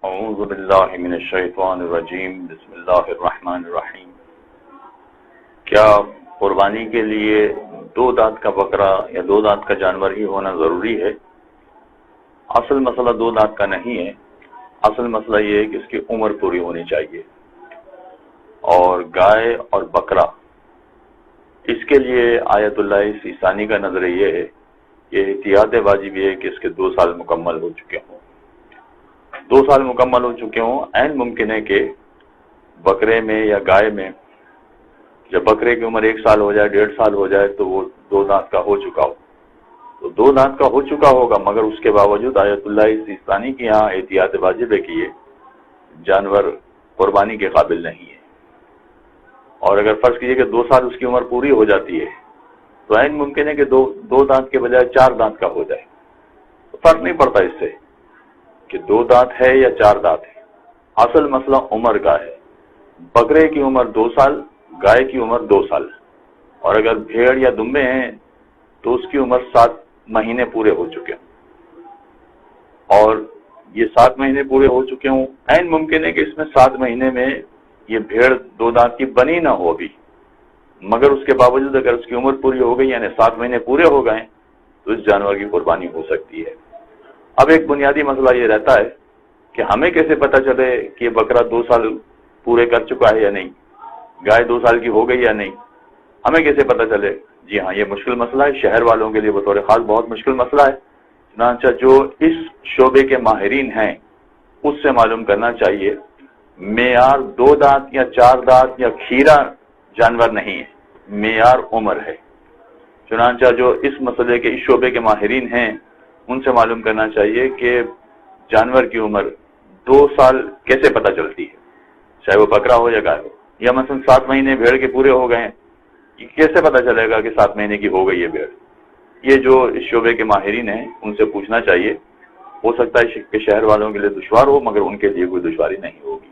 اعوذ باللہ من الشیطان الرجیم بسم اللہ الرحمن الرحیم۔ کیا قربانی کے لیے 2 دانت کا بکرا یا 2 دانت کا جانور ہی ہونا ضروری ہے؟ اصل مسئلہ 2 دانت کا نہیں ہے، اصل مسئلہ یہ ہے کہ اس کی عمر پوری ہونی چاہیے۔ اور گائے اور بکرا اس کے لیے آیت اللہ سیستانی کا نظریہ یہ ہے کہ احتیاط واجب یہ ہے کہ اس کے 2 سال مکمل ہو چکے ہوں۔ 2 سال مکمل ہو چکے ہوں۔ عین ممکن ہے کہ بکرے میں یا گائے میں جب بکرے کی عمر 1 سال ہو جائے 1.5 سال ہو جائے تو وہ 2 دانت کا ہو چکا ہو، تو 2 دانت کا ہو چکا ہوگا، مگر اس کے باوجود آیت اللہ سیستانی کی یہاں احتیاط واجب ہے کہ یہ جانور قربانی کے قابل نہیں ہے۔ اور اگر فرض کیجئے کہ 2 سال اس کی عمر پوری ہو جاتی ہے تو عین ممکن ہے کہ 2 دانت کے بجائے 4 دانت کا ہو جائے، تو فرق نہیں پڑتا اس سے کہ 2 دانت ہے یا 4 دانت ہے۔ اصل مسئلہ عمر کا ہے۔ بکرے کی عمر 2 سال، گائے کی عمر 2 سال، اور اگر بھیڑ یا دمبے ہیں تو اس کی عمر 7 مہینے پورے ہو چکے ہوں، اور یہ 7 مہینے پورے ہو چکے ہوں۔ عین ممکن ہے کہ اس میں 7 مہینے میں یہ بھیڑ 2 دانت کی بنی نہ ہو ابھی، مگر اس کے باوجود اگر اس کی عمر پوری ہو گئی، یعنی 7 مہینے پورے ہو گئے، تو اس جانور کی قربانی ہو سکتی ہے۔ اب ایک بنیادی مسئلہ یہ رہتا ہے کہ ہمیں کیسے پتہ چلے کہ یہ بکرا 2 سال پورے کر چکا ہے یا نہیں، گائے 2 سال کی ہو گئی یا نہیں، ہمیں کیسے پتہ چلے؟ جی ہاں، یہ مشکل مسئلہ ہے، شہر والوں کے لیے بطور خاص بہت مشکل مسئلہ ہے۔ چنانچہ جو اس شعبے کے ماہرین ہیں اس سے معلوم کرنا چاہیے۔ معیار 2 دانت یا 4 دانت یا کھیرا جانور نہیں ہے، معیار عمر ہے۔ چنانچہ جو اس مسئلے کے اس شعبے کے ماہرین ہیں ان سے معلوم کرنا چاہیے کہ جانور کی عمر 2 سال کیسے پتہ چلتی ہے، چاہے وہ بکرا ہو یا گائے ہو، یا مثلا 7 مہینے بھیڑ کے پورے ہو گئے ہیں، کیسے پتہ چلے گا کہ 7 مہینے کی ہو گئی ہے بھیڑ؟ یہ جو اس شعبے کے ماہرین ہیں ان سے پوچھنا چاہیے۔ ہو سکتا ہے کہ شہر والوں کے لیے دشوار ہو، مگر ان کے لیے کوئی دشواری نہیں ہوگی۔